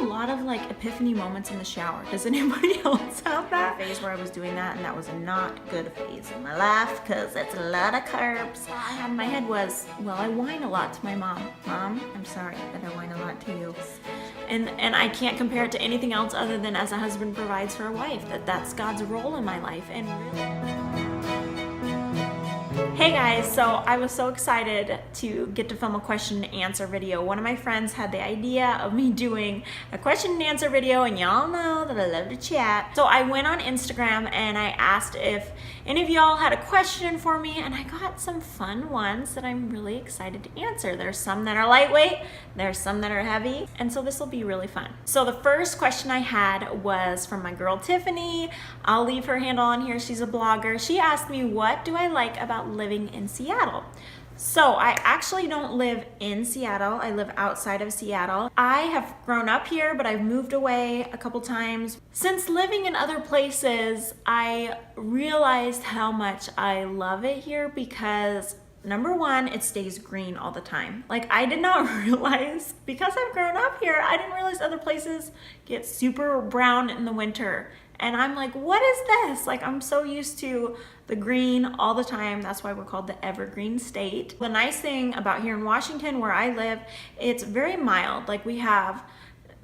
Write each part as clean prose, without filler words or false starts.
a lot of like epiphany moments in the shower. Does anybody else have that? Phase where I was doing that, and that was a not good phase in my life because it's a lot of carbs. All I had in my head was, well, I whine a lot to my mom. Mom, I'm sorry that I whine a lot to you. And I can't compare it to anything else other than as a husband provides for a wife, that's God's role in my life. And hey guys, so I was so excited to get to film a question and answer video. One of my friends had the idea of me doing a question and answer video, and y'all know that I love to chat. So I went on Instagram and I asked if any of y'all had a question for me, and I got some fun ones that I'm really excited to answer. There's some that are lightweight, there's some that are heavy, and so this will be really fun. So the first question I had was from my girl Tiffany. I'll leave her handle on here, she's a blogger. She asked me, what do I like about living in Seattle? So I actually don't live in Seattle, I live outside of Seattle. I have grown up here, but I've moved away a couple times. Since living in other places, I realized how much I love it here because number one, it stays green all the time. Like I did not realize, because I've grown up here, I didn't realize other places get super brown in the winter. And I'm like, what is this? Like, I'm so used to the green all the time. That's why we're called the evergreen state. The nice thing about here in Washington where I live, it's very mild. Like we have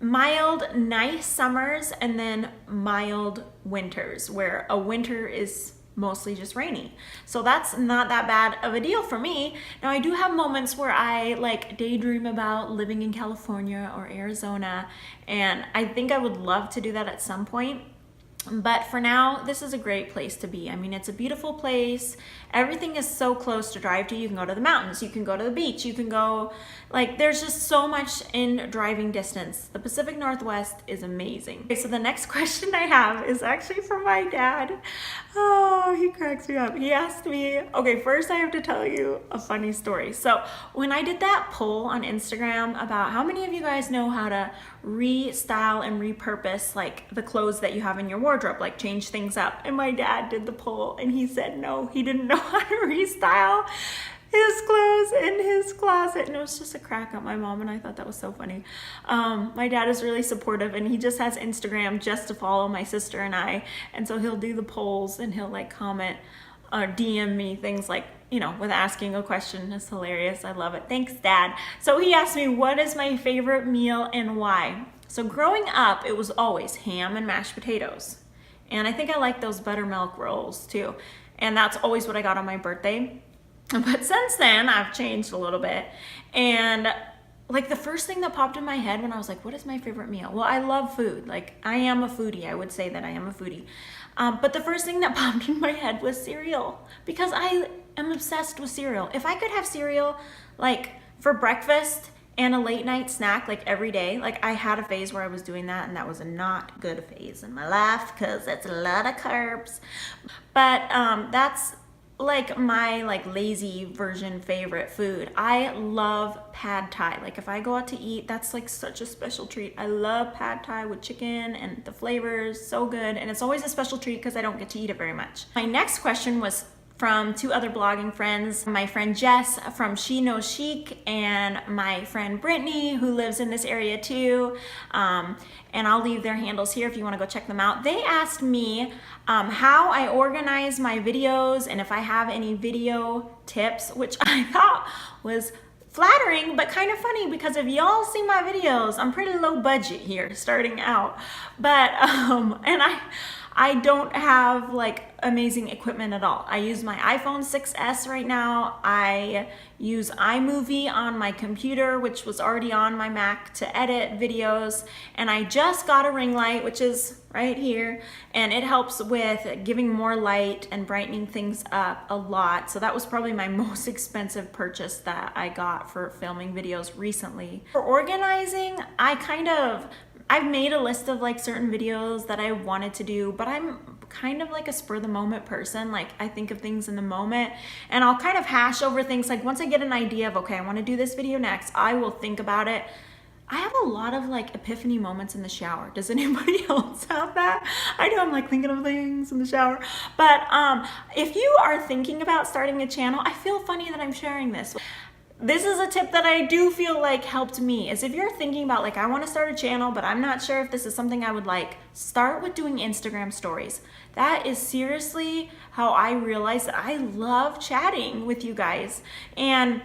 mild, nice summers and then mild winters, where a winter is mostly just rainy. So that's not that bad of a deal for me. Now I do have moments where I like daydream about living in California or Arizona, and I think I would love to do that at some point. But for now, this is a great place to be. I mean, it's a beautiful place. Everything is so close to drive to. You can go to the mountains, you can go to the beach, you can go, like, there's just so much in driving distance. The Pacific Northwest is amazing. Okay, so the next question I have is actually from my dad. Oh, he cracks me up. He asked me, okay, first I have to tell you a funny story. So when I did that poll on Instagram about how many of you guys know how to restyle and repurpose like the clothes that you have in your wardrobe, like change things up, and my dad did the poll and he said no, he didn't know how to restyle his clothes in his closet, and it was just a crack at my mom, and I thought that was so funny. My dad is really supportive, and he just has Instagram just to follow my sister and I, and so he'll do the polls and he'll like comment or DM me things like, you know, with asking a question. It's hilarious. I love it. Thanks, Dad. So he asked me, what is my favorite meal and why? So growing up, it was always ham and mashed potatoes. And I think I like those buttermilk rolls too. And that's always what I got on my birthday. But since then, I've changed a little bit. And like the first thing that popped in my head when I was like, what is my favorite meal? Well, I love food. Like I am a foodie. I would say that I am a foodie. But the first thing that popped in my head was cereal, because I am obsessed with cereal. If I could have cereal like for breakfast and a late night snack like every day, like I had a phase where I was doing that, and that was a not good phase in my life because it's a lot of carbs. But that's like my like lazy version favorite food. I love pad thai. Like if I go out to eat, that's like such a special treat. I love pad thai with chicken, and the flavors so good, and it's always a special treat because I don't get to eat it very much. My next question was from two other blogging friends, my friend Jess from She Knows Chic, and my friend Brittany, who lives in this area too. And I'll leave their handles here if you want to go check them out. They asked me how I organize my videos and if I have any video tips, which I thought was flattering but kind of funny, because if y'all see my videos, I'm pretty low budget here starting out. But and I don't have like amazing equipment at all. I use my iPhone 6S right now. I use iMovie on my computer, which was already on my Mac, to edit videos. And I just got a ring light, which is right here, and it helps with giving more light and brightening things up a lot. So that was probably my most expensive purchase that I got for filming videos recently. For organizing, I've made a list of like certain videos that I wanted to do, but I'm kind of like a spur of the moment person. Like I think of things in the moment, and I'll kind of hash over things. Like once I get an idea of, okay, I want to do this video next, I will think about it. I have a lot of like epiphany moments in the shower. Does anybody else have that? I know I'm like thinking of things in the shower. But if you are thinking about starting a channel, I feel funny that I'm sharing this. this is a tip that I do feel like helped me, is if you're thinking about like, I want to start a channel, but I'm not sure if this is something I would like, start with doing Instagram stories. That is seriously how I realized that I love chatting with you guys, and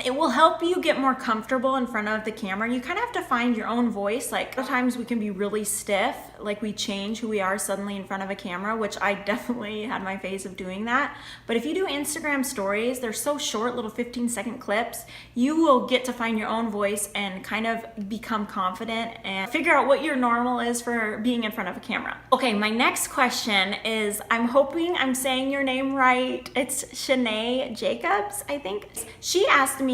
it will help you get more comfortable in front of the camera. You kind of have to find your own voice. Like, sometimes we can be really stiff, like we change who we are suddenly in front of a camera, which I definitely had my phase of doing that. But if you do Instagram stories, they're so short, little 15-second clips, you will get to find your own voice and kind of become confident and figure out what your normal is for being in front of a camera. Okay, my next question is, I'm hoping I'm saying your name right. It's Shanae Jacobs, I think. She asked me,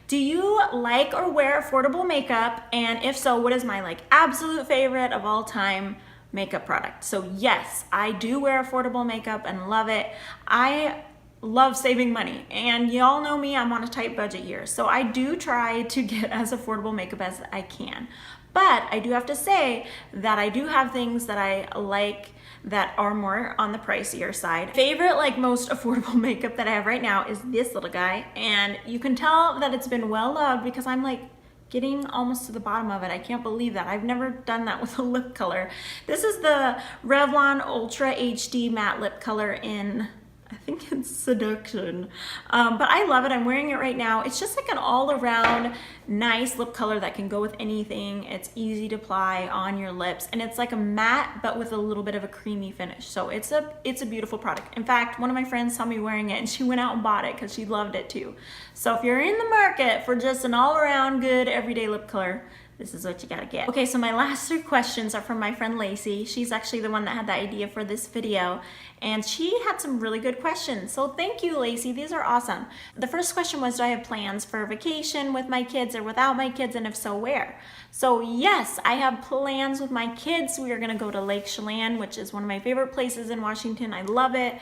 do you like or wear affordable makeup? And if so, what is my like absolute favorite of all time makeup product? So yes, I do wear affordable makeup and love it. I love saving money, and y'all know me, I'm on a tight budget here. So I do try to get as affordable makeup as I can. But I do have to say that I do have things that I like that are more on the pricier side. Favorite, like most affordable makeup that I have right now is this little guy. And you can tell that it's been well loved because I'm like getting almost to the bottom of it. I can't believe that. I've never done that with a lip color. This is the Revlon Ultra HD Matte Lip Color in, I think it's Seduction, but I love it. I'm wearing it right now. It's just like an all-around nice lip color that can go with anything. It's easy to apply on your lips, and it's like a matte but with a little bit of a creamy finish. So it's a beautiful product. In fact, one of my friends saw me wearing it and she went out and bought it because she loved it too. So if you're in the market for just an all-around good everyday lip color, this is what you gotta get. Okay, so my last 3 questions are from my friend Lacey. She's actually the one that had the idea for this video, and she had some really good questions. So thank you, Lacey, these are awesome. The first question was, do I have plans for vacation with my kids or without my kids, and if so, where? So yes, I have plans with my kids. We are gonna go to Lake Chelan, which is one of my favorite places in Washington. I love it.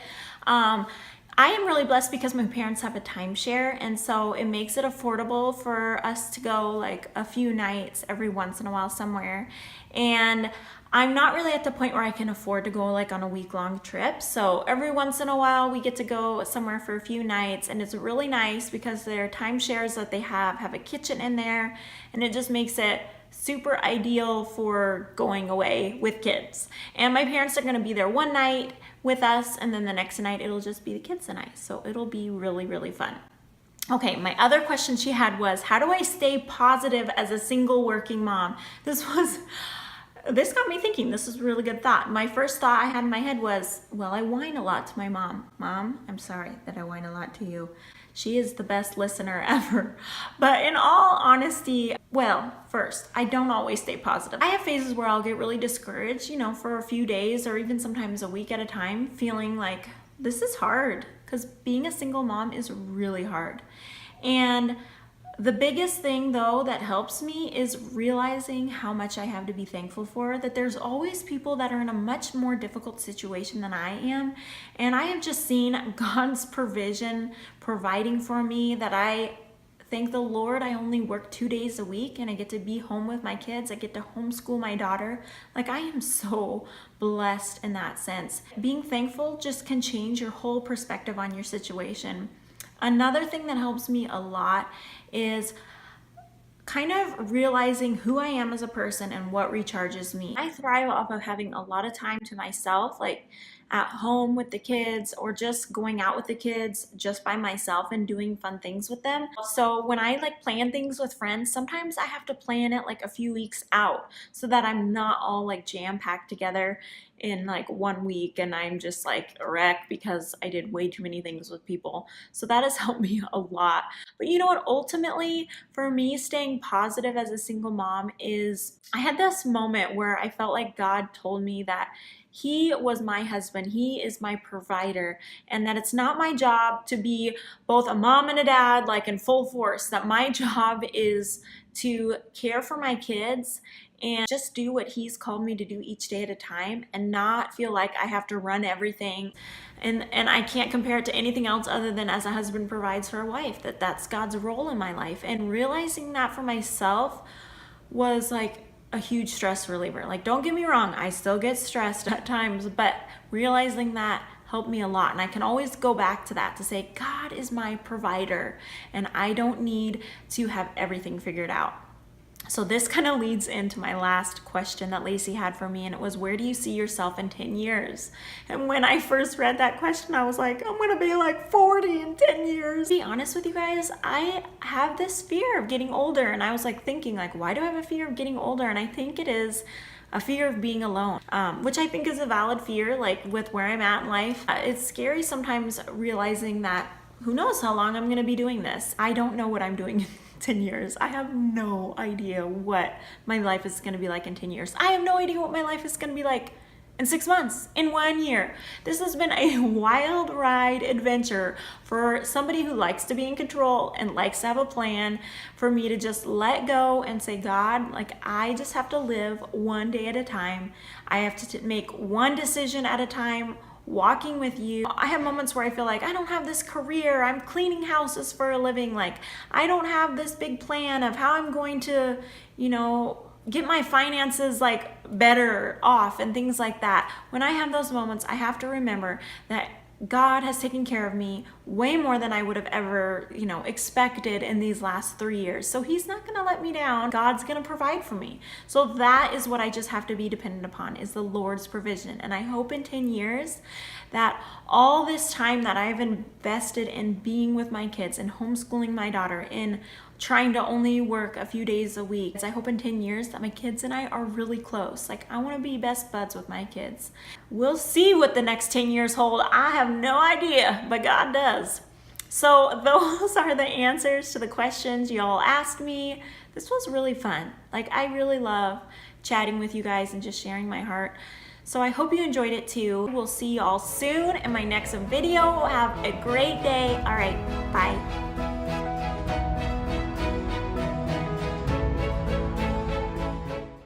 I am really blessed because my parents have a timeshare, and so it makes it affordable for us to go like a few nights every once in a while somewhere. And I'm not really at the point where I can afford to go like on a week-long trip. So every once in a while we get to go somewhere for a few nights, and it's really nice because their timeshares that they have a kitchen in there, and it just makes it super ideal for going away with kids. And my parents are gonna be there one night with us, and then the next night it'll just be the kids and I. So it'll be really, really fun. Okay, my other question she had was, how do I stay positive as a single working mom? This got me thinking. This is a really good thought. My first thought I had in my head was, well, I whine a lot to my mom. Mom, I'm sorry that I whine a lot to you. She is the best listener ever. But in all honesty, well, first, I don't always stay positive. I have phases where I'll get really discouraged, you know, for a few days or even sometimes a week at a time, feeling like this is hard, because being a single mom is really hard. And the biggest thing though that helps me is realizing how much I have to be thankful for, that there's always people that are in a much more difficult situation than I am. And I have just seen God's provision providing for me, that I thank the Lord I only work 2 days a week and I get to be home with my kids. I get to homeschool my daughter. Like, I am so blessed in that sense. Being thankful just can change your whole perspective on your situation. Another thing that helps me a lot is kind of realizing who I am as a person and what recharges me. I thrive off of having a lot of time to myself, like at home with the kids or just going out with the kids just by myself and doing fun things with them. So when I like plan things with friends, sometimes I have to plan it like a few weeks out so that I'm not all like jam-packed together in like 1 week and I'm just like a wreck because I did way too many things with people. So that has helped me a lot. But you know what, ultimately for me, staying positive as a single mom is, I had this moment where I felt like God told me that He was my husband, He is my provider, and that it's not my job to be both a mom and a dad like in full force, that my job is to care for my kids and just do what He's called me to do each day at a time and not feel like I have to run everything. And I can't compare it to anything else other than as a husband provides for a wife, that's God's role in my life. And realizing that for myself was like a huge stress reliever. Like, don't get me wrong, I still get stressed at times, but realizing that helped me a lot. And I can always go back to that to say, God is my provider and I don't need to have everything figured out. So this kind of leads into my last question that Lacey had for me, and it was, where do you see yourself in 10 years? And when I first read that question, I was like, I'm gonna be like 40 in 10 years. To be honest with you guys, I have this fear of getting older, and I was like thinking, like, why do I have a fear of getting older? And I think it is a fear of being alone, which I think is a valid fear, like with where I'm at in life. It's scary sometimes realizing that who knows how long I'm gonna be doing this. I don't know what I'm doing in 10 years. I have no idea what my life is gonna be like in 10 years. I have no idea what my life is gonna be like in 6 months, in 1 year. This has been a wild ride adventure for somebody who likes to be in control and likes to have a plan, for me to just let go and say, God, like, I just have to live one day at a time. I have to make one decision at a time, walking with you. I have moments where I feel like I don't have this career. I'm cleaning houses for a living. Like, I don't have this big plan of how I'm going to, you know, get my finances like better off and things like that. When I have those moments, I have to remember that God has taken care of me way more than I would have ever, you know, expected in these last 3 years. So he's not going to let me down. God's going to provide for me. So that is what I just have to be dependent upon, is the Lord's provision. And I hope in 10 years that all this time that I've invested in being with my kids and homeschooling my daughter, in trying to only work a few days a week, I hope in 10 years that my kids and I are really close. Like, I want to be best buds with my kids. We'll see what the next 10 years hold. I have no idea, but God does. So those are the answers to the questions y'all asked me. This was really fun. Like, I really love chatting with you guys and just sharing my heart. So I hope you enjoyed it too. We'll see y'all soon in my next video. Have a great day. All right, bye.